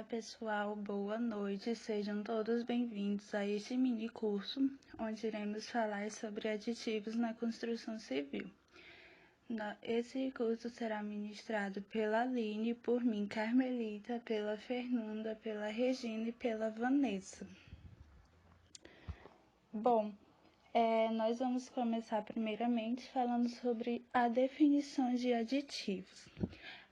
pessoal, boa noite, sejam todos bem-vindos a este mini curso, onde iremos falar sobre aditivos na construção civil. Esse curso será ministrado pela Aline, por mim, Carmelita, pela Fernanda, pela Regina e pela Vanessa. Bom, nós vamos começar primeiramente falando sobre a definição de aditivos.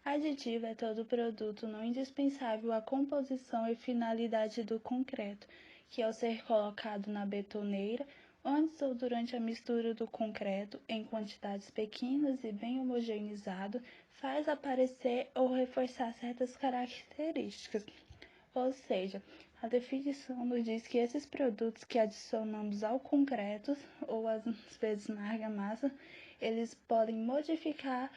Aditivo é todo produto não indispensável à composição e finalidade do concreto, que ao ser colocado na betoneira, antes ou durante a mistura do concreto, em quantidades pequenas e bem homogeneizado, faz aparecer ou reforçar certas características. Ou seja, a definição nos diz que esses produtos que adicionamos ao concreto, ou às vezes na argamassa, eles podem modificar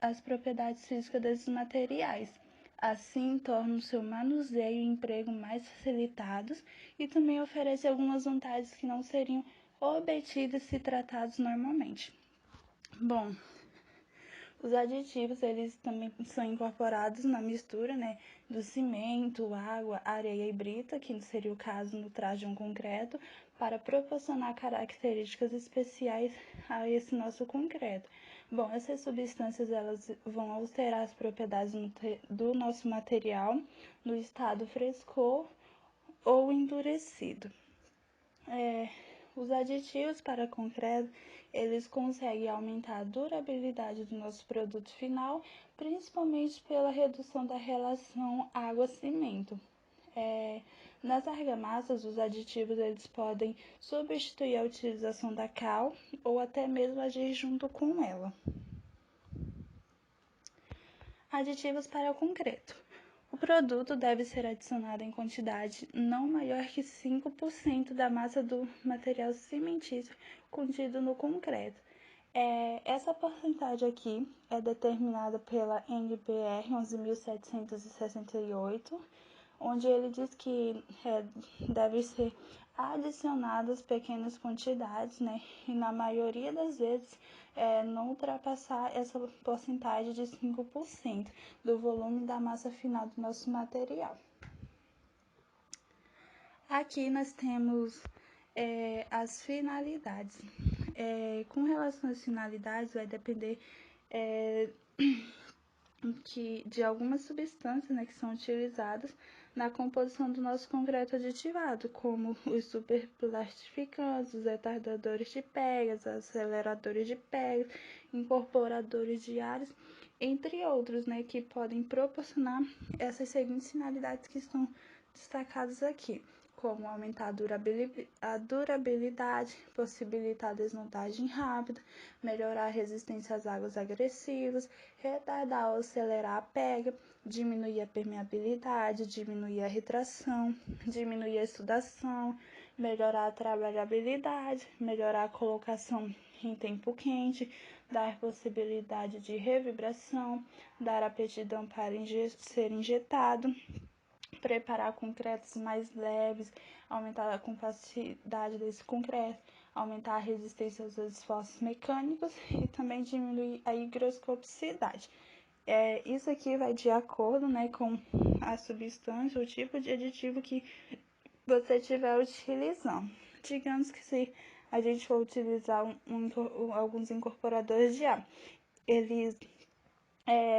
as propriedades físicas desses materiais. Assim, torna o seu manuseio e emprego mais facilitados e também oferece algumas vantagens que não seriam obtidas se tratados normalmente. Bom, os aditivos, eles também são incorporados na mistura, do cimento, água, areia e brita, que seria o caso no traje de um concreto, para proporcionar características especiais a esse nosso concreto. Bom, essas substâncias, elas vão alterar as propriedades do nosso material no estado frescor ou endurecido. Os aditivos para concreto, eles conseguem aumentar a durabilidade do nosso produto final, principalmente pela redução da relação água-cimento. Nas argamassas, os aditivos eles podem substituir a utilização da cal ou até mesmo agir junto com ela. Aditivos para o concreto. O produto deve ser adicionado em quantidade não maior que 5% da massa do material cimentício contido no concreto. Essa porcentagem aqui é determinada pela NBR 11.768, onde ele diz que deve ser adicionadas pequenas quantidades, e na maioria das vezes não ultrapassar essa porcentagem de 5% do volume da massa final do nosso material. Aqui nós temos as finalidades. Com relação às finalidades, vai depender de algumas substâncias que são utilizadas na composição do nosso concreto aditivado, como os superplastificantes, os retardadores de pegas, aceleradores de pegas, incorporadores de ares, entre outros, que podem proporcionar essas seguintes finalidades que estão destacadas aqui, como aumentar a durabilidade, possibilitar a desmontagem rápida, melhorar a resistência às águas agressivas, retardar ou acelerar a pega, diminuir a permeabilidade, diminuir a retração, diminuir a exudação, melhorar a trabalhabilidade, melhorar a colocação em tempo quente, dar possibilidade de revibração, dar aptidão para ser injetado, preparar concretos mais leves, aumentar a capacidade desse concreto, aumentar a resistência aos esforços mecânicos e também diminuir a higroscopicidade. Isso aqui vai de acordo com a substância, o tipo de aditivo que você estiver utilizando. Digamos que se a gente for utilizar alguns incorporadores de ar, eles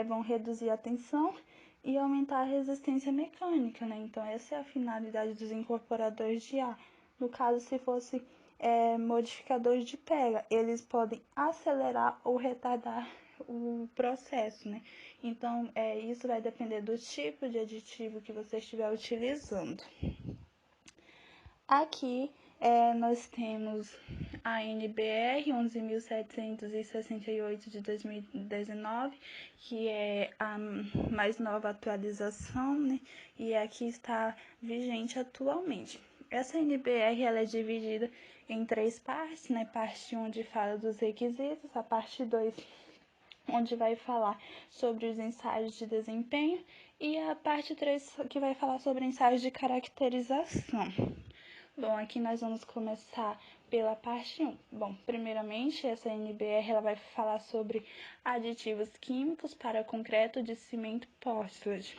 vão reduzir a tensão e aumentar a resistência mecânica, Então, essa é a finalidade dos incorporadores de ar. No caso, se fosse modificadores de pega, eles podem acelerar ou retardar o processo, Então, isso vai depender do tipo de aditivo que você estiver utilizando. Aqui, nós temos a NBR 11.768 de 2019, que é a mais nova atualização, e aqui está vigente atualmente. Essa NBR ela é dividida em 3 partes, Parte 1 onde fala dos requisitos, a parte 2 onde vai falar sobre os ensaios de desempenho e a parte 3 que vai falar sobre ensaios de caracterização. Bom, aqui nós vamos começar pela parte 1. Bom, primeiramente, essa NBR ela vai falar sobre aditivos químicos para concreto de cimento Portland.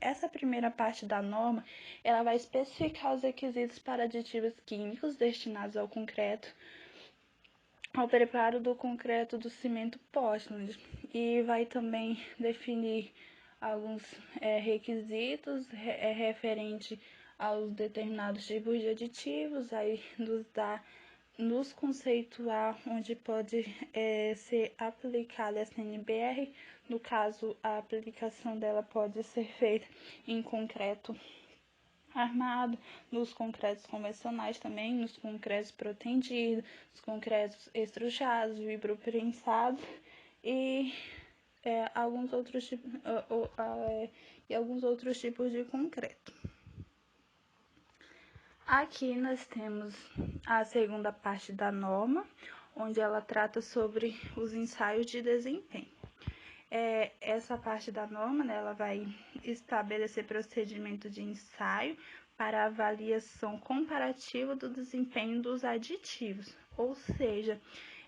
Essa primeira parte da norma, ela vai especificar os requisitos para aditivos químicos destinados ao concreto, ao preparo do concreto do cimento Portland, e vai também definir alguns requisitos referente aos determinados tipos de aditivos, aí nos conceituar onde pode ser aplicada essa NBR. No caso, a aplicação dela pode ser feita em concreto armado, nos concretos convencionais também, nos concretos protendidos, nos concretos estrujados, vibroprensados e alguns outros tipos de concreto. Aqui nós temos a segunda parte da norma, onde ela trata sobre os ensaios de desempenho. Essa parte da norma, né, ela vai estabelecer procedimento de ensaio para avaliação comparativa do desempenho dos aditivos, ou seja,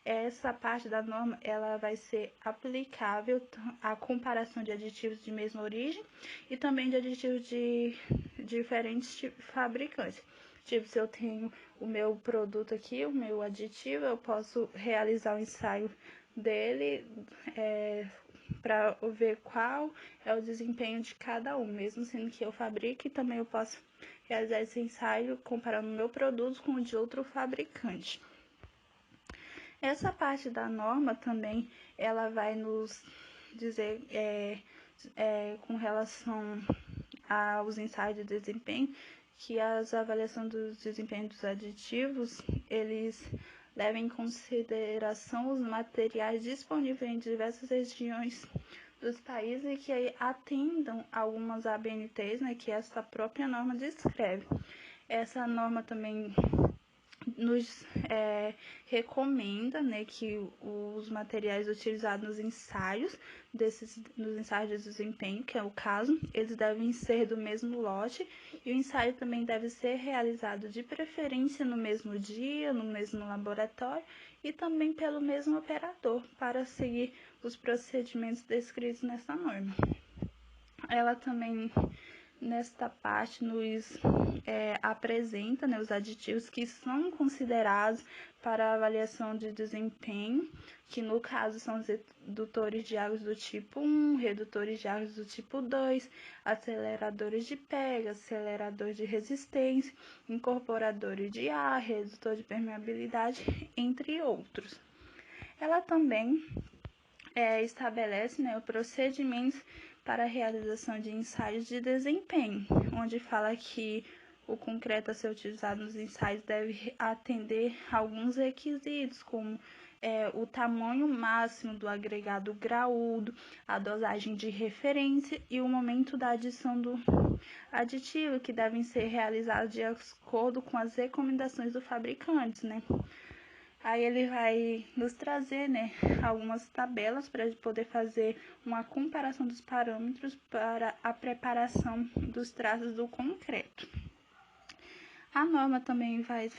essa parte da norma ela vai ser aplicável à comparação de aditivos de mesma origem e também de aditivos de diferentes fabricantes. Tipo, se eu tenho o meu produto aqui, o meu aditivo, eu posso realizar o ensaio dele para ver qual é o desempenho de cada um, mesmo sendo que eu fabrique, também eu posso realizar esse ensaio comparando o meu produto com o de outro fabricante. Essa parte da norma também, ela vai nos dizer com relação aos ensaios de desempenho, que as avaliações do desempenho dos aditivos, eles levem em consideração os materiais disponíveis em diversas regiões dos países e que atendam algumas ABNTs, né, que essa própria norma descreve. Essa norma também nos recomenda, né, que os materiais utilizados nos ensaios de desempenho, que é o caso, eles devem ser do mesmo lote e o ensaio também deve ser realizado de preferência no mesmo dia, no mesmo laboratório e também pelo mesmo operador para seguir os procedimentos descritos nessa norma. Ela também, nesta parte, nos apresenta, né, os aditivos que são considerados para a avaliação de desempenho, que no caso são os redutores de águas do tipo 1, redutores de águas do tipo 2, aceleradores de pega, aceleradores de resistência, incorporadores de ar, redutor de permeabilidade, entre outros. Ela também estabelece, né, o procedimento para a realização de ensaios de desempenho, onde fala que o concreto a ser utilizado nos ensaios deve atender alguns requisitos, como o tamanho máximo do agregado graúdo, a dosagem de referência e o momento da adição do aditivo, que devem ser realizados de acordo com as recomendações do fabricante, né? Aí ele vai nos trazer, né, algumas tabelas para poder fazer uma comparação dos parâmetros para a preparação dos traços do concreto. A norma também vai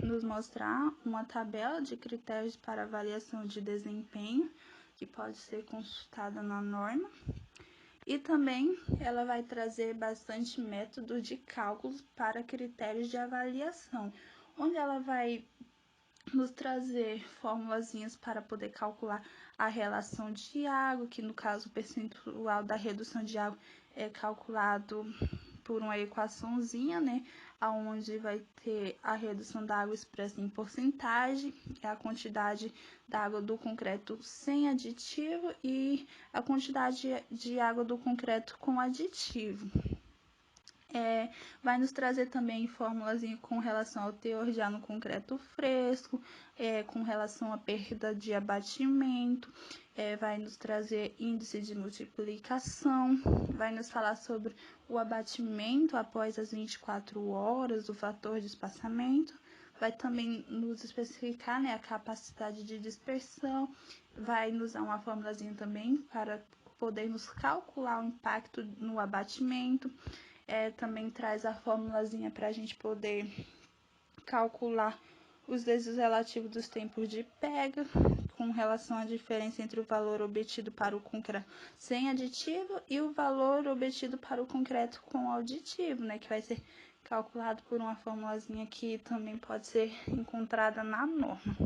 nos mostrar uma tabela de critérios para avaliação de desempenho, que pode ser consultada na norma. E também ela vai trazer bastante método de cálculos para critérios de avaliação, onde ela vai nos trazer formulazinhas para poder calcular a relação de água, que no caso o percentual da redução de água é calculado por uma equaçãozinha, né, onde vai ter a redução da água expressa em porcentagem, a quantidade da água do concreto sem aditivo e a quantidade de água do concreto com aditivo. Vai nos trazer também fórmulas com relação ao teor já no concreto fresco, com relação à perda de abatimento, vai nos trazer índice de multiplicação, vai nos falar sobre o abatimento após as 24 horas, o fator de espaçamento, vai também nos especificar, né, a capacidade de dispersão, vai nos dar uma formulazinha também para podermos calcular o impacto no abatimento. também traz a formulazinha para a gente poder calcular os desvios relativos dos tempos de pega, com relação à diferença entre o valor obtido para o concreto sem aditivo e o valor obtido para o concreto com aditivo, né, que vai ser calculado por uma formulazinha que também pode ser encontrada na norma.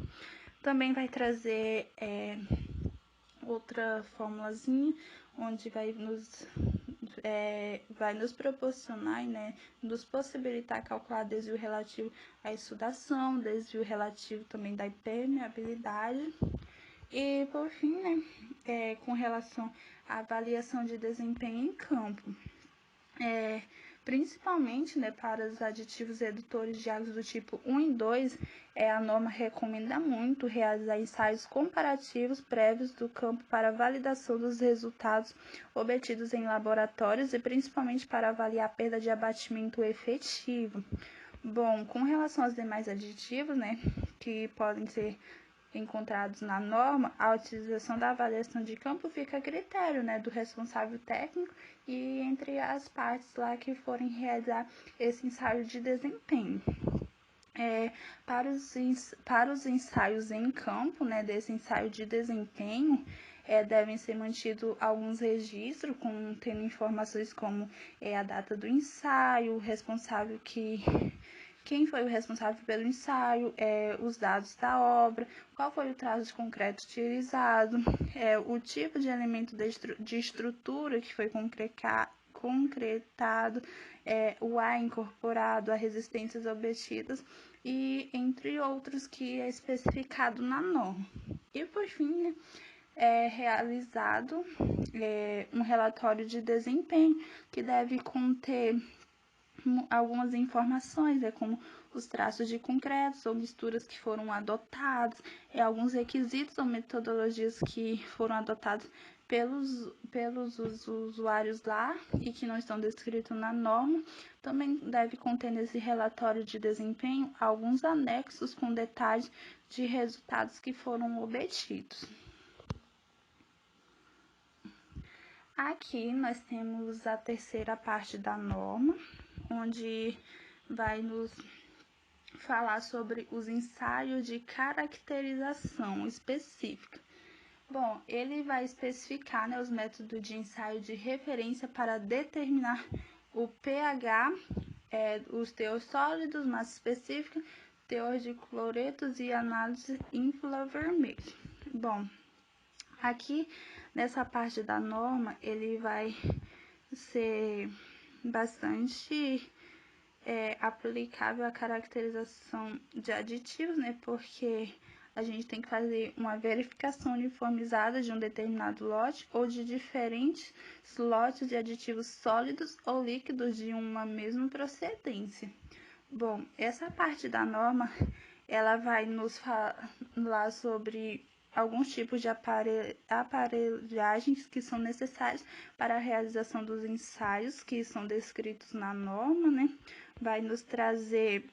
Também vai trazer outra formulazinha, onde vai nos proporcionar, né, nos possibilitar calcular desvio relativo à exsudação, desvio relativo também da impermeabilidade. E, por fim, né, com relação à avaliação de desempenho em campo, principalmente, né, para os aditivos redutores de águas do tipo 1 e 2, a norma recomenda muito realizar ensaios comparativos prévios do campo para validação dos resultados obtidos em laboratórios e principalmente para avaliar a perda de abatimento efetivo. Bom, com relação aos demais aditivos, né, que podem ser encontrados na norma, a utilização da avaliação de campo fica a critério, né, do responsável técnico e entre as partes lá que forem realizar esse ensaio de desempenho. Para os ensaios em campo, né, desse ensaio de desempenho, devem ser mantidos alguns registros contendo informações como a data do ensaio, o responsável quem foi o responsável pelo ensaio, os dados da obra, qual foi o traço de concreto utilizado, o tipo de elemento de estrutura que foi concretado, o ar incorporado, as resistências obtidas e entre outros que é especificado na norma. E por fim, né, é realizado um relatório de desempenho que deve conter algumas informações, como os traços de concretos ou misturas que foram adotados, alguns requisitos ou metodologias que foram adotados pelos usuários lá e que não estão descritos na norma. Também deve conter nesse relatório de desempenho alguns anexos com detalhes de resultados que foram obtidos. Aqui nós temos a terceira parte da norma, onde vai nos falar sobre os ensaios de caracterização específica. Bom, ele vai especificar, né, os métodos de ensaio de referência para determinar o pH, os teores sólidos, massa específica, teor de cloretos e análise infravermelho. Bom, aqui nessa parte da norma, ele vai ser bastante aplicável à caracterização de aditivos, né? Porque a gente tem que fazer uma verificação uniformizada de um determinado lote ou de diferentes lotes de aditivos sólidos ou líquidos de uma mesma procedência. Bom, essa parte da norma, ela vai nos falar sobre alguns tipos de aparelhagens que são necessários para a realização dos ensaios que são descritos na norma, né? Vai nos trazer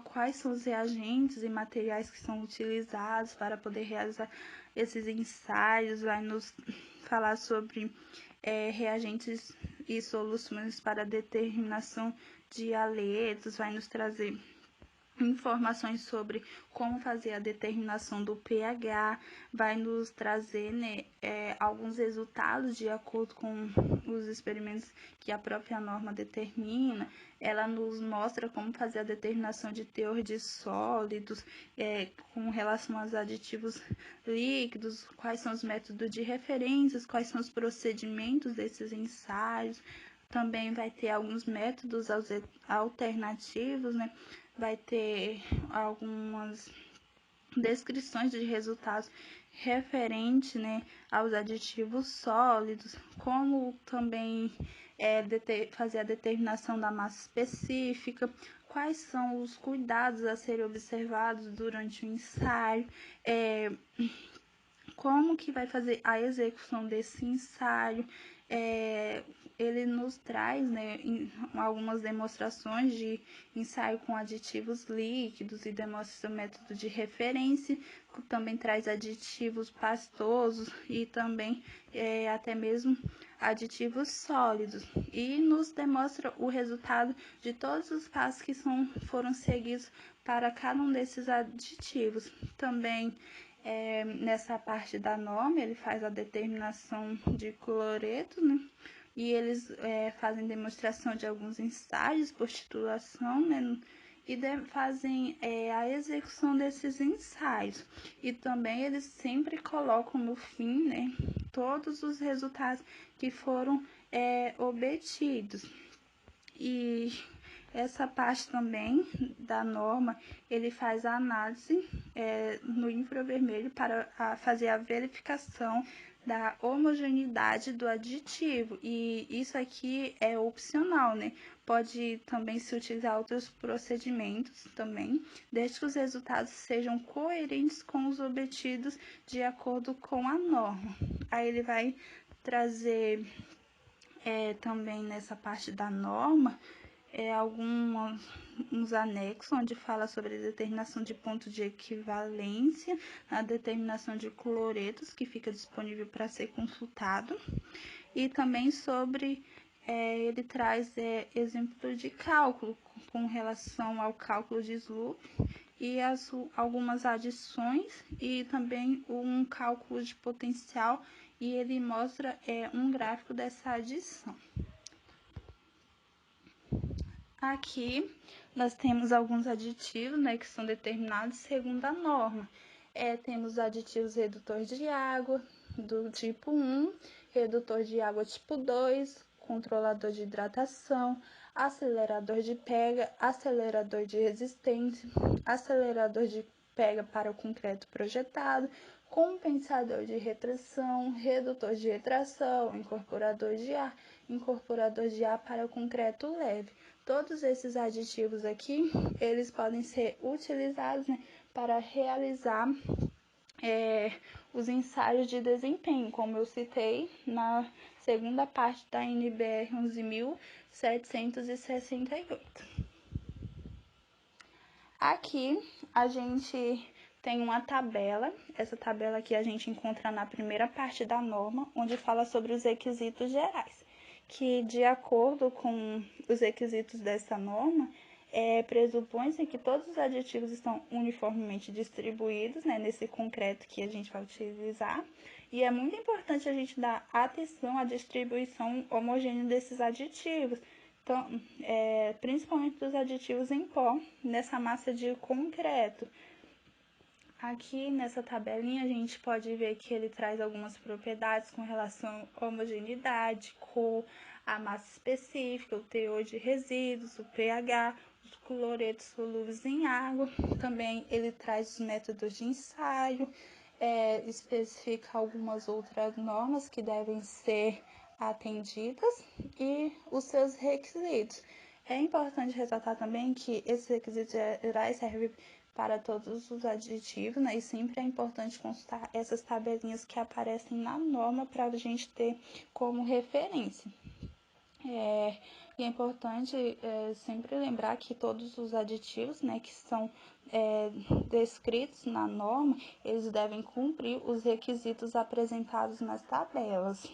quais são os reagentes e materiais que são utilizados para poder realizar esses ensaios, vai nos falar sobre reagentes e soluções para determinação de haletos, vai nos trazer informações sobre como fazer a determinação do pH, vai nos trazer, né, alguns resultados de acordo com os experimentos que a própria norma determina. Ela nos mostra como fazer a determinação de teor de sólidos, com relação aos aditivos líquidos, quais são os métodos de referências, quais são os procedimentos desses ensaios. Também vai ter alguns métodos alternativos, né? Vai ter algumas descrições de resultados referente, né, aos aditivos sólidos, como também fazer a determinação da massa específica, quais são os cuidados a serem observados durante o ensaio, como que vai fazer a execução desse ensaio. Ele nos traz, né, algumas demonstrações de ensaio com aditivos líquidos e demonstra o método de referência, também traz aditivos pastosos e também até mesmo aditivos sólidos, e nos demonstra o resultado de todos os passos que foram seguidos para cada um desses aditivos. Também nessa parte da norma, ele faz a determinação de cloreto, né? E eles fazem demonstração de alguns ensaios por titulação, né? E fazem a execução desses ensaios. E também eles sempre colocam no fim, né, todos os resultados que foram obtidos. E essa parte também da norma, ele faz a análise no infravermelho para fazer a verificação da homogeneidade do aditivo, e isso aqui é opcional, né? Pode também se utilizar outros procedimentos também, desde que os resultados sejam coerentes com os obtidos de acordo com a norma. Aí ele vai trazer também nessa parte da norma alguns anexos onde fala sobre a determinação de ponto de equivalência, a determinação de cloretos, que fica disponível para ser consultado, e também sobre ele traz exemplo de cálculo com relação ao cálculo de Sloop e algumas adições, e também um cálculo de potencial, e ele mostra um gráfico dessa adição. Aqui nós temos alguns aditivos, né, que são determinados segundo a norma. Temos aditivos redutores de água do tipo 1, redutor de água tipo 2, controlador de hidratação, acelerador de pega, acelerador de resistência, acelerador de pega para o concreto projetado, compensador de retração, redutor de retração, incorporador de ar para o concreto leve. Todos esses aditivos aqui, eles podem ser utilizados, né, para realizar os ensaios de desempenho, como eu citei na segunda parte da NBR 11.768. Aqui a gente tem uma tabela. Essa tabela aqui a gente encontra na primeira parte da norma, onde fala sobre os requisitos gerais, que de acordo com os requisitos dessa norma, pressupõe-se que todos os aditivos estão uniformemente distribuídos, né, nesse concreto que a gente vai utilizar, e é muito importante a gente dar atenção à distribuição homogênea desses aditivos, então, principalmente dos aditivos em pó, nessa massa de concreto. Aqui nessa tabelinha a gente pode ver que ele traz algumas propriedades com relação à homogeneidade, cor, a massa específica, o teor de resíduos, o pH, os cloretos solúveis em água. Também ele traz os métodos de ensaio, especifica algumas outras normas que devem ser atendidas e os seus requisitos. É importante ressaltar também que esses requisitos gerais servem para todos os aditivos, né? E sempre é importante consultar essas tabelinhas que aparecem na norma para a gente ter como referência. E é importante sempre lembrar que todos os aditivos, né, que são descritos na norma, eles devem cumprir os requisitos apresentados nas tabelas.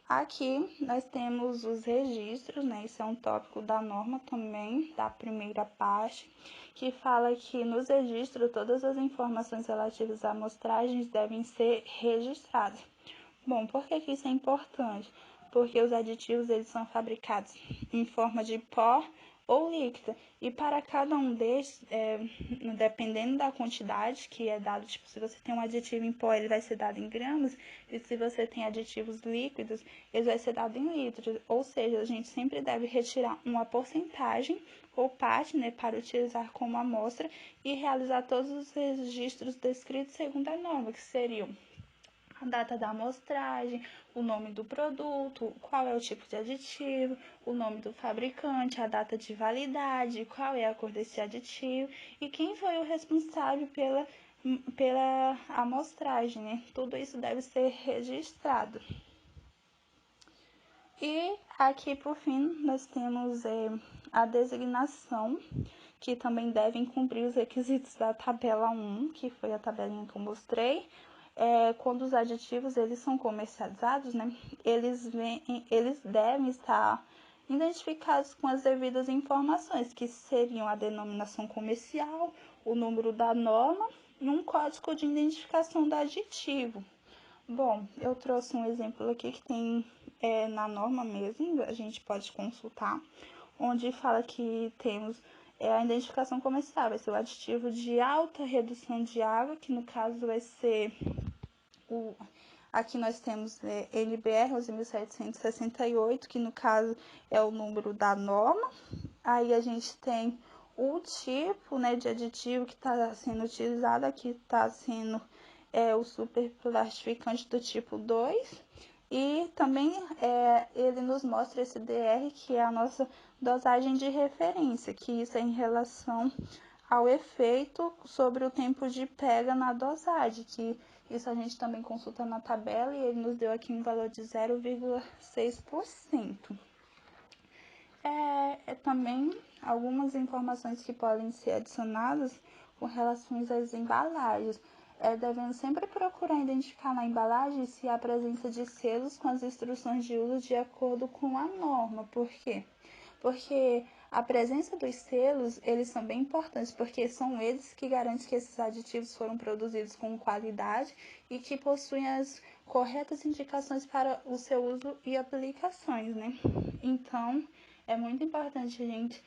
Aqui nós temos os registros, né? Isso é um tópico da norma também, da primeira parte, que fala que nos registros todas as informações relativas a amostragens devem ser registradas. Bom, por que isso é importante? Porque os aditivos eles são fabricados em forma de pó ou líquida, e para cada um desses, dependendo da quantidade que é dado, tipo, se você tem um aditivo em pó, ele vai ser dado em gramas, e se você tem aditivos líquidos, ele vai ser dado em litros, ou seja, a gente sempre deve retirar uma porcentagem ou parte, né, para utilizar como amostra e realizar todos os registros descritos segundo a norma, que seriam a data da amostragem, o nome do produto, qual é o tipo de aditivo, o nome do fabricante, a data de validade, qual é a cor desse aditivo e quem foi o responsável pela pela amostragem, né? Tudo isso deve ser registrado. E aqui, por fim, nós temos a designação, que também devem cumprir os requisitos da tabela 1, que foi a tabelinha que eu mostrei. Quando os aditivos eles são comercializados, né, eles devem estar identificados com as devidas informações, que seriam a denominação comercial, o número da norma e um código de identificação do aditivo. Bom, eu trouxe um exemplo aqui que tem na norma mesmo, a gente pode consultar, onde fala que temos a identificação comercial, vai ser o aditivo de alta redução de água, que no caso vai ser aqui nós temos NBR 11.768, que no caso é o número da norma. Aí a gente tem o tipo, né, de aditivo que está sendo utilizado, aqui está sendo o superplastificante do tipo 2. E também ele nos mostra esse DR, que é a nossa dosagem de referência, que isso é em relação ao efeito sobre o tempo de pega na dosagem, que isso a gente também consulta na tabela e ele nos deu aqui um valor de 0,6%. Também algumas informações que podem ser adicionadas com relação às embalagens. Devendo sempre procurar identificar na embalagem se há presença de selos com as instruções de uso de acordo com a norma. Por quê? Porque a presença dos selos, eles são bem importantes, porque são eles que garantem que esses aditivos foram produzidos com qualidade e que possuem as corretas indicações para o seu uso e aplicações, né? Então, é muito importante a gente,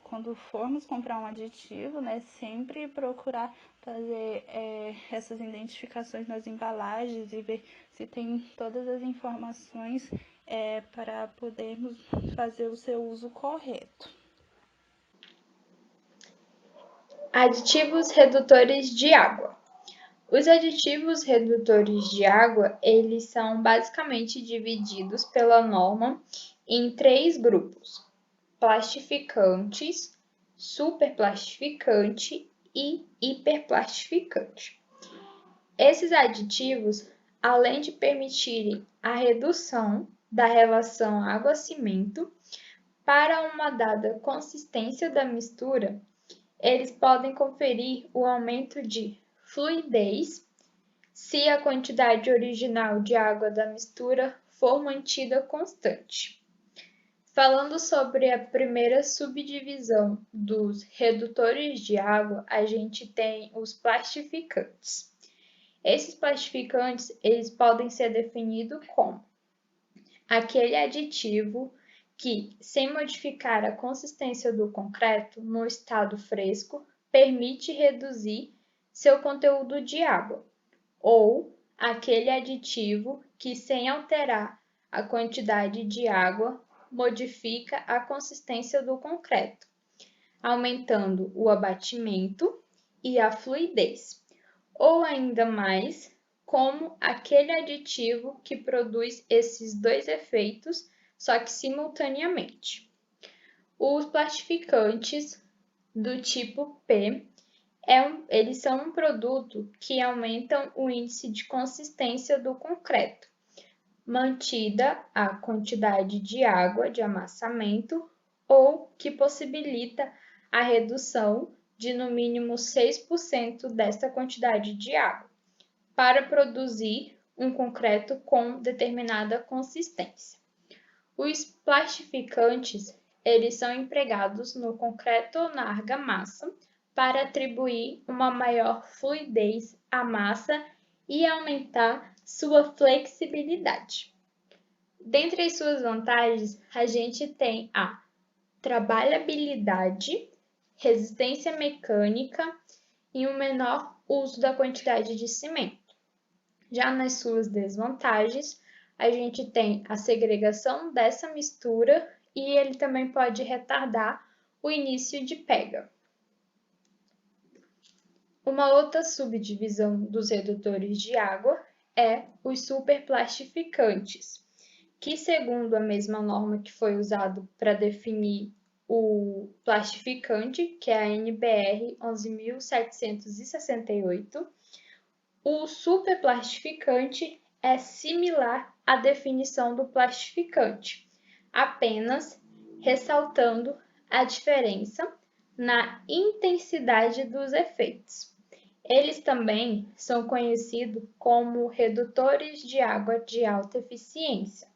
quando formos comprar um aditivo, né, sempre procurar fazer essas identificações nas embalagens e ver se tem todas as informações para podermos fazer o seu uso correto. Aditivos redutores de água. Os aditivos redutores de água, eles são basicamente divididos pela norma em 3 grupos: plastificantes, superplastificante e hiperplastificante. Esses aditivos, além de permitirem a redução da relação água-cimento para uma dada consistência da mistura, eles podem conferir o aumento de fluidez se a quantidade original de água da mistura for mantida constante. Falando sobre a primeira subdivisão dos redutores de água, a gente tem os plastificantes. Esses plastificantes, eles podem ser definidos como aquele aditivo que, sem modificar a consistência do concreto no estado fresco, permite reduzir seu conteúdo de água, ou aquele aditivo que, sem alterar a quantidade de água, modifica a consistência do concreto, aumentando o abatimento e a fluidez, ou ainda mais, como aquele aditivo que produz esses dois efeitos, só que simultaneamente. Os plastificantes do tipo P, eles são um produto que aumentam o índice de consistência do concreto, mantida a quantidade de água de amassamento ou que possibilita a redução de no mínimo 6% dessa quantidade de água, para produzir um concreto com determinada consistência. Os plastificantes, eles são empregados no concreto ou na argamassa para atribuir uma maior fluidez à massa e aumentar sua flexibilidade. Dentre as suas vantagens, a gente tem a trabalhabilidade, resistência mecânica e um menor uso da quantidade de cimento. Já nas suas desvantagens, a gente tem a segregação dessa mistura e ele também pode retardar o início de pega. Uma outra subdivisão dos redutores de água é os superplastificantes, que, segundo a mesma norma que foi usada para definir o plastificante, que é a NBR 11.768. O superplastificante é similar à definição do plastificante, apenas ressaltando a diferença na intensidade dos efeitos. Eles também são conhecidos como redutores de água de alta eficiência.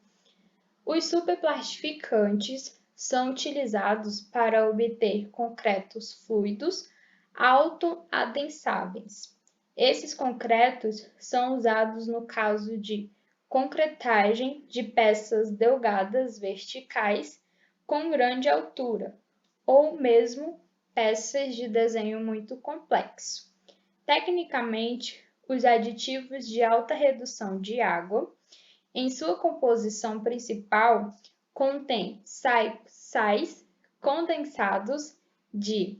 Os superplastificantes são utilizados para obter concretos fluidos autoadensáveis. Esses concretos são usados no caso de concretagem de peças delgadas verticais com grande altura, ou mesmo peças de desenho muito complexo. Tecnicamente, os aditivos de alta redução de água, em sua composição principal, contêm sais condensados de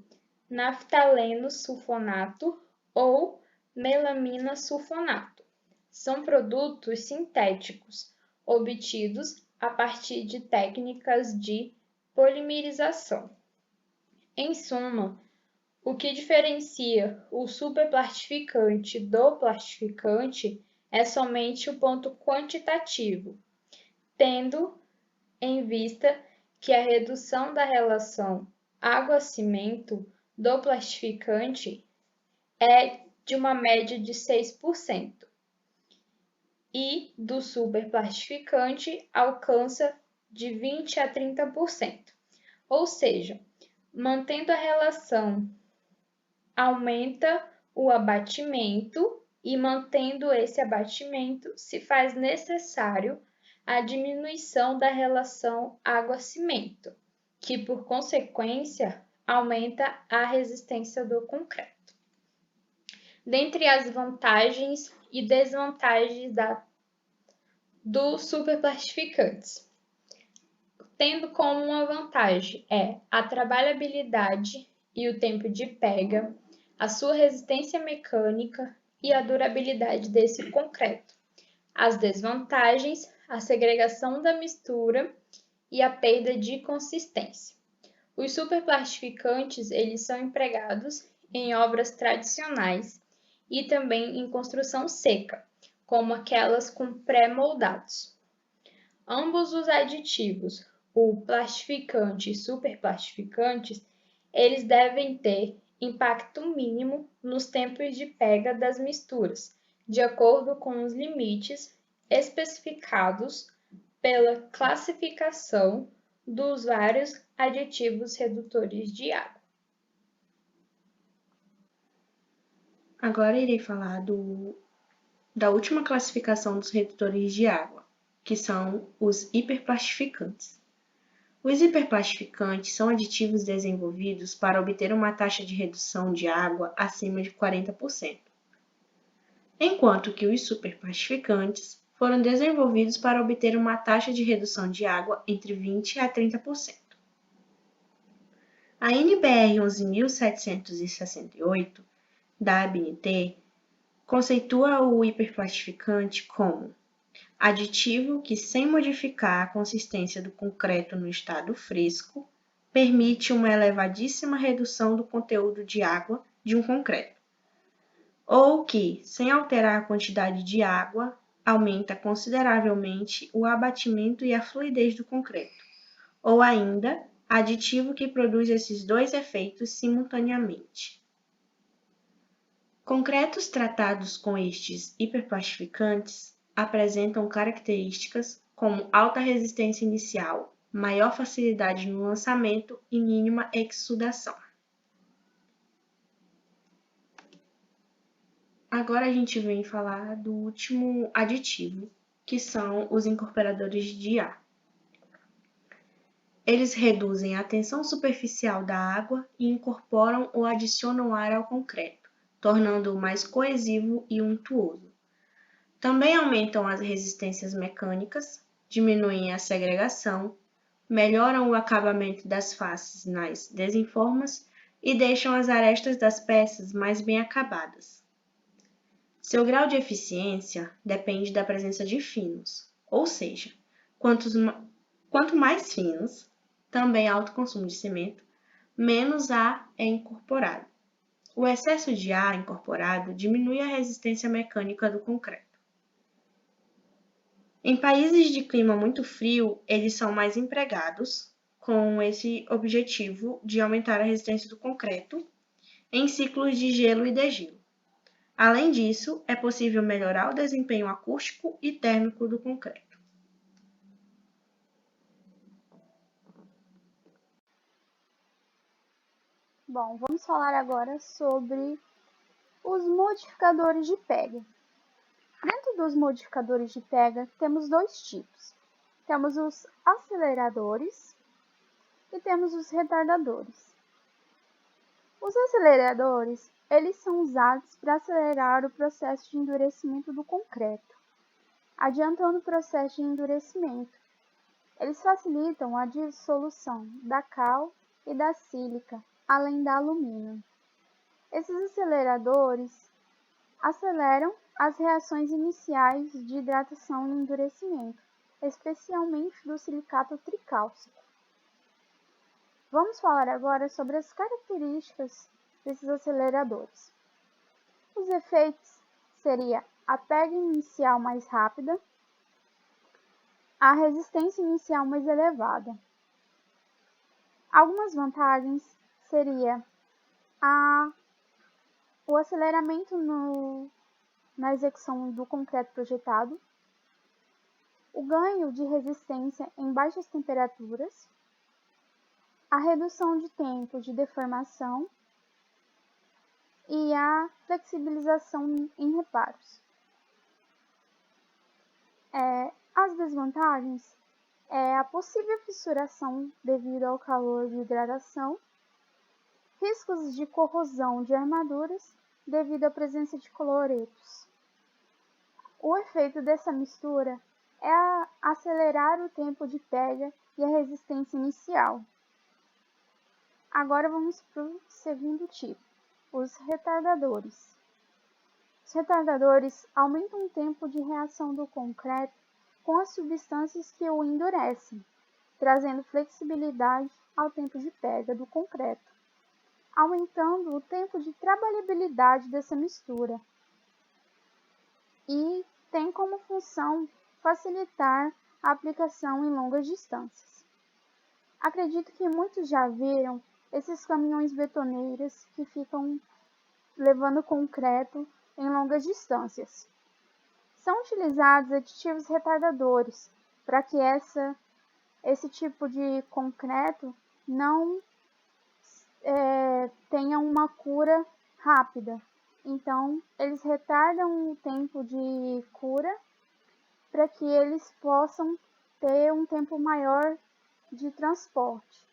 naftaleno sulfonato ou melamina sulfonato. São produtos sintéticos obtidos a partir de técnicas de polimerização. Em suma, o que diferencia o superplastificante do plastificante é somente o ponto quantitativo, tendo em vista que a redução da relação água-cimento do plastificante é de uma média de 6% e do superplastificante alcança de 20% a 30%. Ou seja, mantendo a relação, aumenta o abatimento e mantendo esse abatimento se faz necessário a diminuição da relação água-cimento, que por consequência aumenta a resistência do concreto. Dentre as vantagens e desvantagens dos superplastificantes, tendo como uma vantagem a trabalhabilidade e o tempo de pega, a sua resistência mecânica e a durabilidade desse concreto. As desvantagens, a segregação da mistura e a perda de consistência. Os superplastificantes, eles são empregados em obras tradicionais e também em construção seca, como aquelas com pré-moldados. Ambos os aditivos, o plastificante e superplastificantes, eles devem ter impacto mínimo nos tempos de pega das misturas, de acordo com os limites especificados pela classificação dos vários aditivos redutores de água. Agora irei falar da última classificação dos redutores de água, que são os hiperplastificantes. Os hiperplastificantes são aditivos desenvolvidos para obter uma taxa de redução de água acima de 40%, enquanto que os superplastificantes foram desenvolvidos para obter uma taxa de redução de água entre 20% a 30%. A NBR 11.768 da ABNT conceitua o hiperplastificante como aditivo que, sem modificar a consistência do concreto no estado fresco, permite uma elevadíssima redução do conteúdo de água de um concreto, ou que, sem alterar a quantidade de água, aumenta consideravelmente o abatimento e a fluidez do concreto, ou ainda, aditivo que produz esses dois efeitos simultaneamente. Concretos tratados com estes hiperplastificantes apresentam características como alta resistência inicial, maior facilidade no lançamento e mínima exsudação. Agora a gente vem falar do último aditivo, que são os incorporadores de ar. Eles reduzem a tensão superficial da água e incorporam ou adicionam ar ao concreto, tornando-o mais coesivo e untuoso. Também aumentam as resistências mecânicas, diminuem a segregação, melhoram o acabamento das faces nas desenformas e deixam as arestas das peças mais bem acabadas. Seu grau de eficiência depende da presença de finos, ou seja, quanto mais finos, também alto consumo de cimento, menos ar é incorporado. O excesso de ar incorporado diminui a resistência mecânica do concreto. Em países de clima muito frio, eles são mais empregados com esse objetivo de aumentar a resistência do concreto em ciclos de gelo e degelo. Além disso, é possível melhorar o desempenho acústico e térmico do concreto. Bom, vamos falar agora sobre os modificadores de pega. Dentro dos modificadores de pega, temos dois tipos. Temos os aceleradores e temos os retardadores. Os aceleradores, eles são usados para acelerar o processo de endurecimento do concreto, adiantando o processo de endurecimento. Eles facilitam a dissolução da cal e da sílica, além da alumínio. Esses aceleradores aceleram as reações iniciais de hidratação e endurecimento, especialmente do silicato tricálcico. Vamos falar agora sobre as características desses aceleradores. Os efeitos seriam a pega inicial mais rápida, a resistência inicial mais elevada. Algumas vantagens seria o aceleramento na execução do concreto projetado, o ganho de resistência em baixas temperaturas, a redução de tempo de deformação e a flexibilização em reparos. As desvantagens é a possível fissuração devido ao calor de hidratação, riscos de corrosão de armaduras devido à presença de cloretos. O efeito dessa mistura é acelerar o tempo de pega e a resistência inicial. Agora vamos para o segundo tipo, os retardadores. Os retardadores aumentam o tempo de reação do concreto com as substâncias que o endurecem, trazendo flexibilidade ao tempo de pega do concreto, aumentando o tempo de trabalhabilidade dessa mistura. E tem como função facilitar a aplicação em longas distâncias. Acredito que muitos já viram esses caminhões betoneiros que ficam levando concreto em longas distâncias. São utilizados aditivos retardadores para que esse tipo de concreto não tenha uma cura rápida. Então, eles retardam o tempo de cura para que eles possam ter um tempo maior de transporte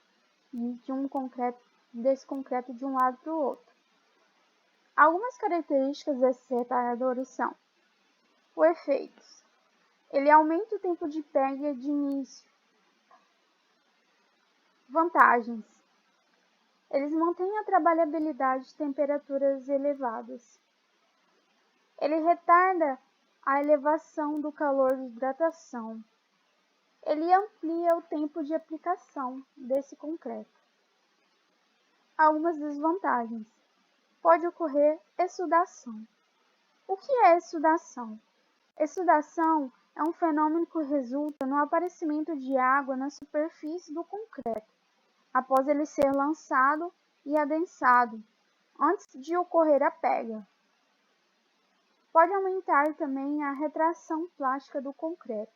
desse concreto de um lado para o outro. Algumas características desses retardadores são o efeito. Ele aumenta o tempo de pega de início. Vantagens. Eles mantêm a trabalhabilidade de temperaturas elevadas. Ele retarda a elevação do calor de hidratação. Ele amplia o tempo de aplicação desse concreto. Algumas desvantagens. Pode ocorrer exsudação. O que é exsudação? Exsudação é um fenômeno que resulta no aparecimento de água na superfície do concreto, após ele ser lançado e adensado, antes de ocorrer a pega. Pode aumentar também a retração plástica do concreto.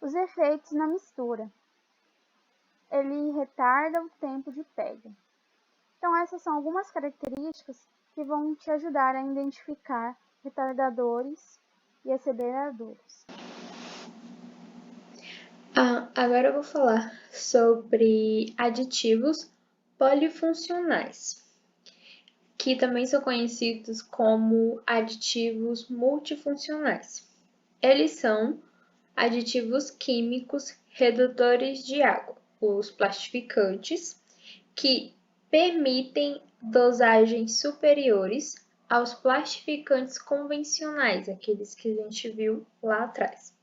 Os efeitos na mistura. Ele retarda o tempo de pega. Então, essas são algumas características que vão te ajudar a identificar retardadores e aceleradores. Agora eu vou falar sobre aditivos polifuncionais, que também são conhecidos como aditivos multifuncionais. Eles são aditivos químicos redutores de água, os plastificantes, que permitem dosagens superiores aos plastificantes convencionais, aqueles que a gente viu lá atrás.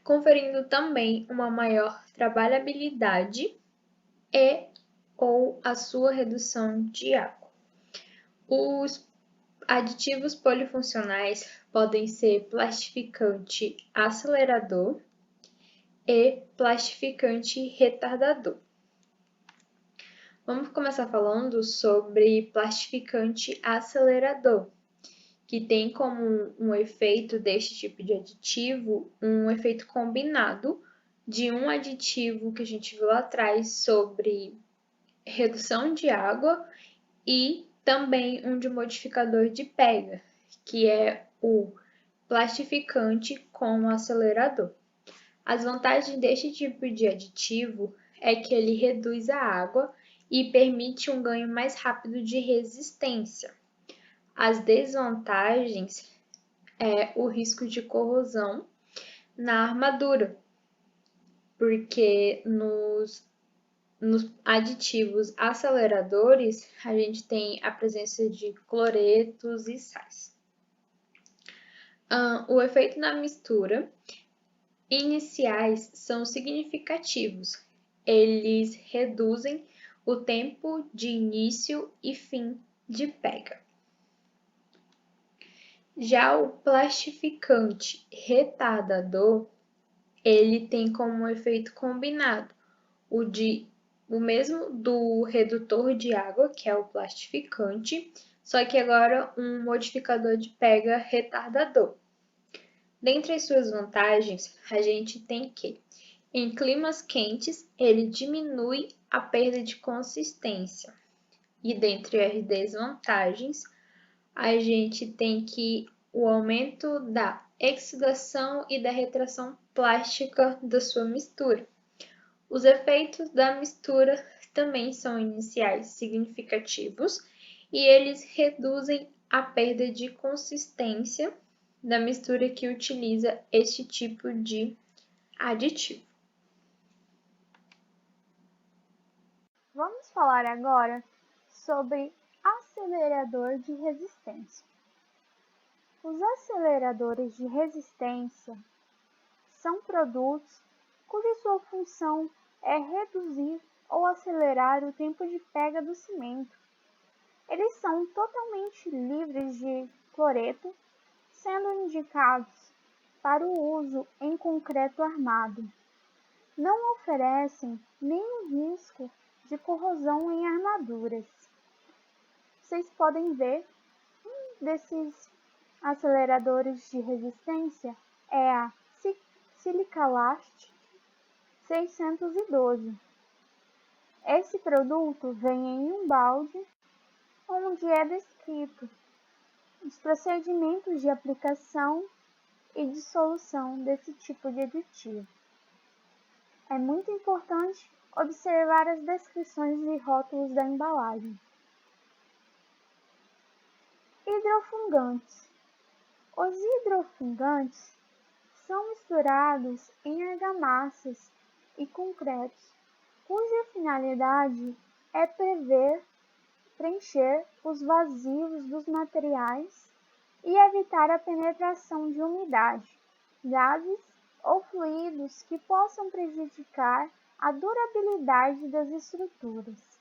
conferindo também uma maior trabalhabilidade ou a sua redução de água. Os aditivos polifuncionais podem ser plastificante acelerador e plastificante retardador. Vamos começar falando sobre plastificante acelerador, que tem como um efeito deste tipo de aditivo um efeito combinado de um aditivo que a gente viu lá atrás sobre redução de água e também um de modificador de pega, que é o plastificante com acelerador. As vantagens deste tipo de aditivo é que ele reduz a água e permite um ganho mais rápido de resistência. As desvantagens é o risco de corrosão na armadura, porque nos aditivos aceleradores a gente tem a presença de cloretos e sais. O efeito na mistura iniciais são significativos. Eles reduzem o tempo de início e fim de pega. Já o plastificante retardador, ele tem como efeito combinado o mesmo do redutor de água, que é o plastificante, só que agora um modificador de pega retardador. Dentre as suas vantagens, a gente tem que, em climas quentes, ele diminui a perda de consistência. E dentre as desvantagens, a gente tem que o aumento da exsudação e da retração plástica da sua mistura. Os efeitos da mistura também são iniciais significativos e eles reduzem a perda de consistência da mistura que utiliza este tipo de aditivo. Vamos falar agora sobre acelerador de resistência. Os aceleradores de resistência são produtos cuja sua função é reduzir ou acelerar o tempo de pega do cimento. Eles são totalmente livres de cloreto, sendo indicados para o uso em concreto armado. Não oferecem nenhum risco de corrosão em armaduras. Vocês podem ver, um desses aceleradores de resistência é a Silicalast 612. Esse produto vem em um balde onde é descrito os procedimentos de aplicação e dissolução desse tipo de aditivo. É muito importante observar as descrições e rótulos da embalagem. Hidrofungantes. Os hidrofungantes são misturados em argamassas e concretos, cuja finalidade é preencher os vazios dos materiais e evitar a penetração de umidade, gases ou fluidos que possam prejudicar a durabilidade das estruturas.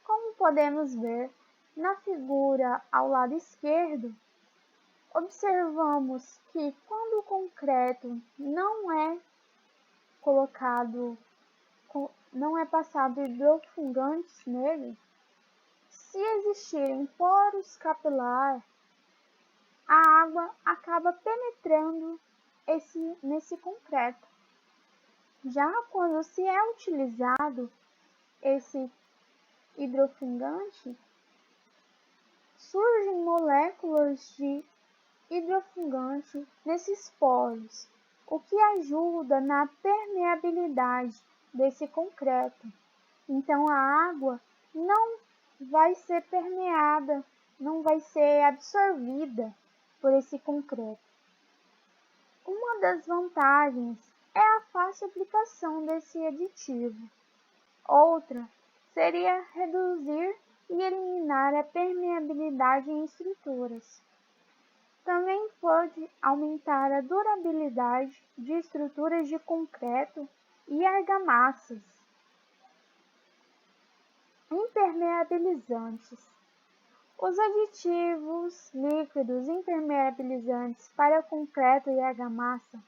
Como podemos ver na figura ao lado esquerdo, observamos que quando o concreto não é passado hidrofungantes nele, se existirem poros capilares, a água acaba penetrando nesse concreto. Já quando se é utilizado esse hidrofungante, surgem moléculas de hidrofungante nesses poros, o que ajuda na permeabilidade desse concreto. Então a água não vai ser permeada, não vai ser absorvida por esse concreto. Uma das vantagens é a fácil aplicação desse aditivo. Outra seria reduzir e eliminar a permeabilidade em estruturas. Também pode aumentar a durabilidade de estruturas de concreto e argamassas. Impermeabilizantes. Os aditivos líquidos impermeabilizantes para concreto e argamassa,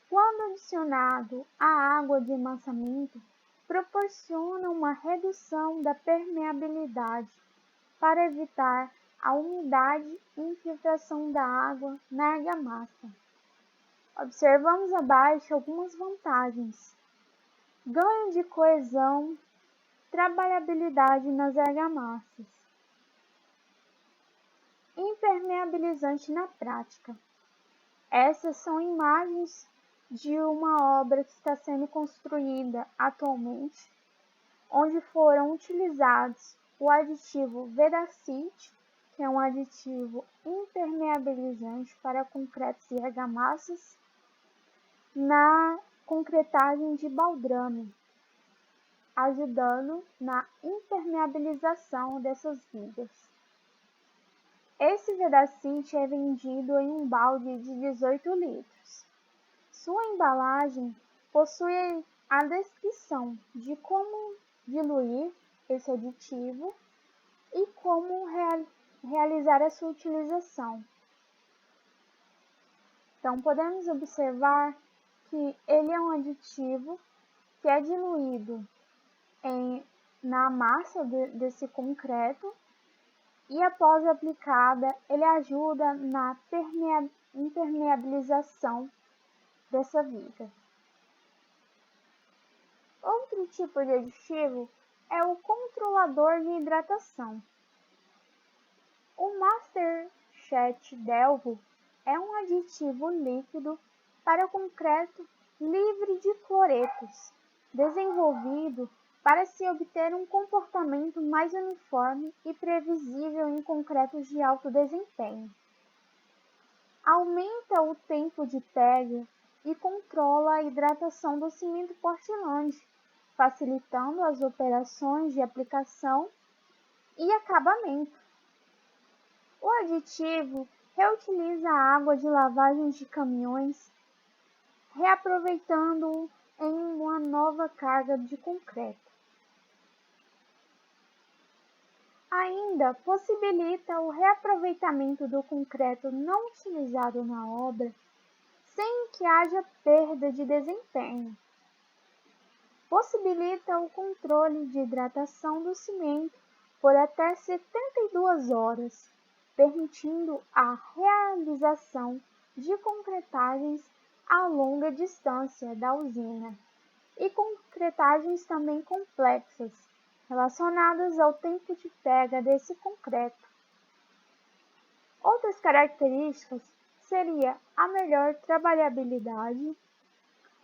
quando adicionado à água de amassamento, proporcionam uma redução da permeabilidade para evitar a umidade e infiltração da água na argamassa. Observamos abaixo algumas vantagens: ganho de coesão, trabalhabilidade nas argamassas. Impermeabilizante na prática. Essas são imagens de uma obra que está sendo construída atualmente, onde foram utilizados o aditivo Veracity, que é um aditivo impermeabilizante para concretos e argamassas, na concretagem de baldrame, ajudando na impermeabilização dessas vigas. Esse Veracity é vendido em um balde de 18 litros. Sua embalagem possui a descrição de como diluir esse aditivo e como realizar a sua utilização. Então, podemos observar que ele é um aditivo que é diluído na massa desse concreto e, após aplicada, ele ajuda na impermeabilização dessa viga. Outro tipo de aditivo é o controlador de hidratação. O Masterchat Delvo é um aditivo líquido para concreto livre de cloretos, desenvolvido para se obter um comportamento mais uniforme e previsível em concretos de alto desempenho. Aumenta o tempo de pega e controla a hidratação do cimento Portland, facilitando as operações de aplicação e acabamento. O aditivo reutiliza a água de lavagem de caminhões, reaproveitando-o em uma nova carga de concreto. Ainda possibilita o reaproveitamento do concreto não utilizado na obra, sem que haja perda de desempenho. Possibilita o controle de hidratação do cimento por até 72 horas, permitindo a realização de concretagens a longa distância da usina e concretagens também complexas, relacionadas ao tempo de pega desse concreto. Outras características seria a melhor trabalhabilidade,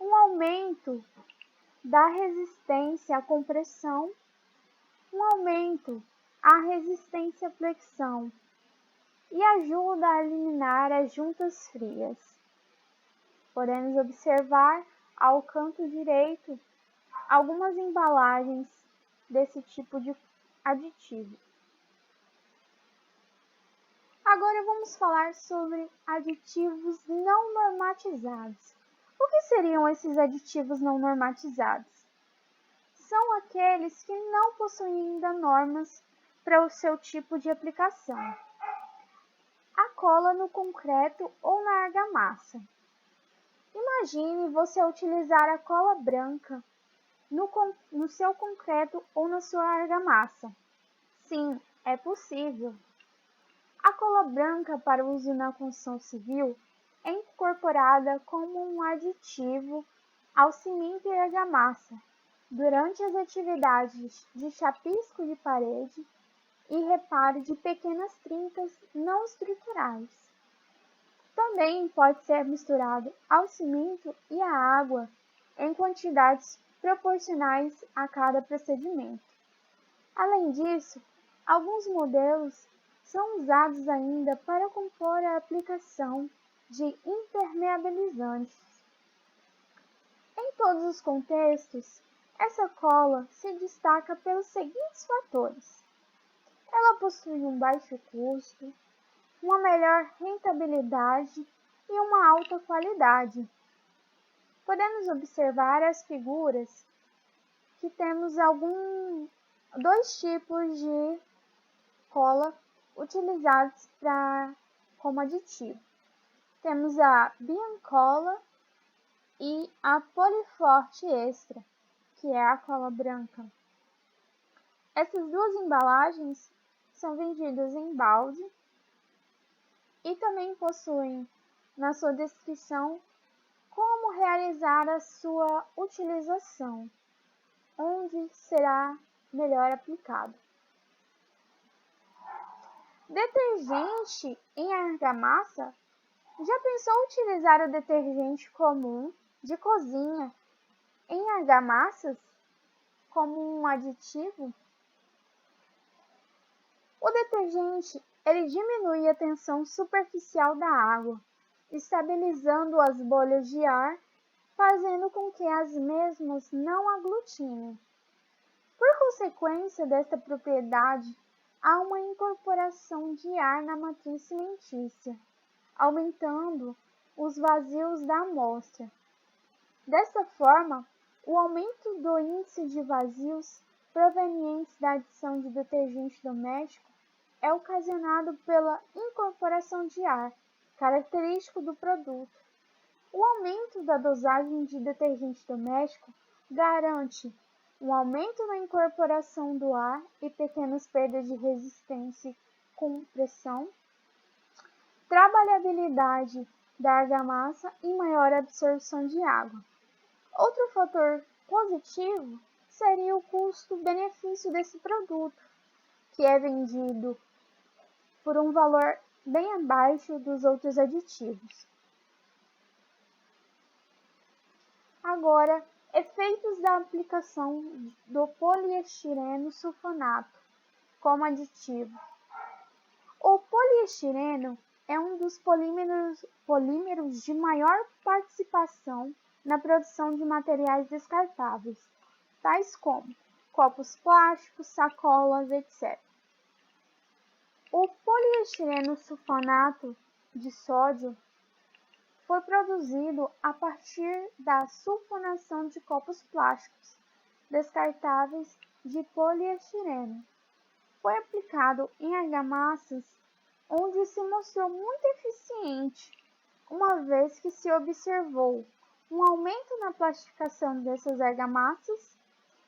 um aumento da resistência à compressão, um aumento à resistência à flexão e ajuda a eliminar as juntas frias. Podemos observar ao canto direito algumas embalagens desse tipo de aditivo. Agora vamos falar sobre aditivos não normatizados. O que seriam esses aditivos não normatizados? São aqueles que não possuem ainda normas para o seu tipo de aplicação. A cola no concreto ou na argamassa. Imagine você utilizar a cola branca no seu concreto ou na sua argamassa. Sim, é possível. A cola branca para uso na construção civil é incorporada como um aditivo ao cimento e argamassa durante as atividades de chapisco de parede e reparo de pequenas trincas não estruturais. Também pode ser misturado ao cimento e à água em quantidades proporcionais a cada procedimento. Além disso, alguns modelos são usados ainda para compor a aplicação de impermeabilizantes. Em todos os contextos, essa cola se destaca pelos seguintes fatores: ela possui um baixo custo, uma melhor rentabilidade e uma alta qualidade. Podemos observar as figuras que temos dois tipos de cola utilizados como aditivo. Temos a Biancola e a Poliforte Extra, que é a cola branca. Essas duas embalagens são vendidas em balde e também possuem na sua descrição como realizar a sua utilização, onde será melhor aplicado. Detergente em argamassa. Já pensou utilizar o detergente comum de cozinha em argamassas como um aditivo? O detergente ele diminui a tensão superficial da água, estabilizando as bolhas de ar, fazendo com que as mesmas não aglutinem. Por consequência desta propriedade, há uma incorporação de ar na matriz cimentícia, aumentando os vazios da amostra. Desta forma, o aumento do índice de vazios provenientes da adição de detergente doméstico é ocasionado pela incorporação de ar, característico do produto. O aumento da dosagem de detergente doméstico garante um aumento na incorporação do ar e pequenas perdas de resistência com pressão, trabalhabilidade da argamassa e maior absorção de água. Outro fator positivo seria o custo-benefício desse produto, que é vendido por um valor bem abaixo dos outros aditivos. Agora, efeitos da aplicação do poliestireno sulfonato como aditivo. O poliestireno é um dos polímeros de maior participação na produção de materiais descartáveis, tais como copos plásticos, sacolas, etc. O poliestireno sulfonato de sódio foi produzido a partir da sulfonação de copos plásticos descartáveis de poliestireno. Foi aplicado em argamassas onde se mostrou muito eficiente, uma vez que se observou um aumento na plastificação dessas argamassas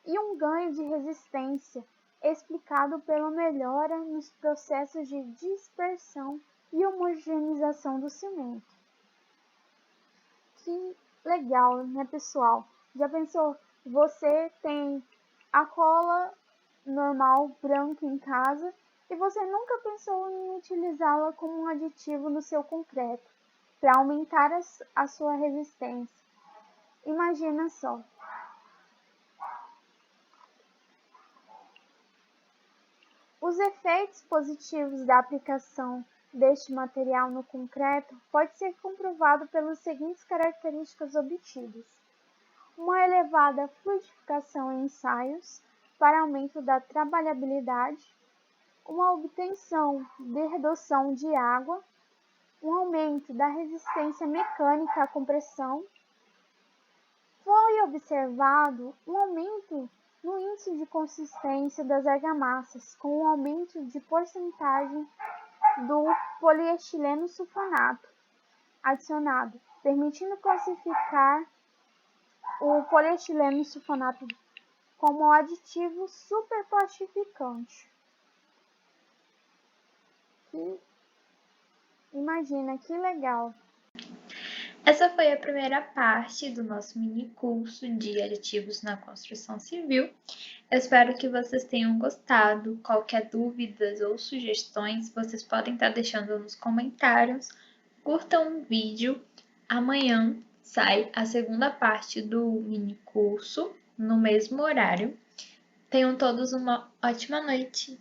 e um ganho de resistência, explicado pela melhora nos processos de dispersão e homogeneização do cimento. Que legal, né, pessoal? Já pensou? Você tem a cola normal branca em casa e você nunca pensou em utilizá-la como um aditivo no seu concreto para aumentar a sua resistência. Imagina só. Os efeitos positivos da aplicação deste material no concreto pode ser comprovado pelas seguintes características obtidas: uma elevada fluidificação em ensaios para aumento da trabalhabilidade, uma obtenção de redução de água, um aumento da resistência mecânica à compressão. Foi observado um aumento no índice de consistência das argamassas, com um aumento de porcentagem do poliestireno sulfonato adicionado, permitindo classificar o poliestireno sulfonato como aditivo superplastificante. Imagina, que legal! Essa foi a primeira parte do nosso mini curso de aditivos na construção civil. Eu espero que vocês tenham gostado. Qualquer dúvidas ou sugestões, vocês podem estar deixando nos comentários. Curtam o vídeo. Amanhã sai a segunda parte do mini curso, no mesmo horário. Tenham todos uma ótima noite!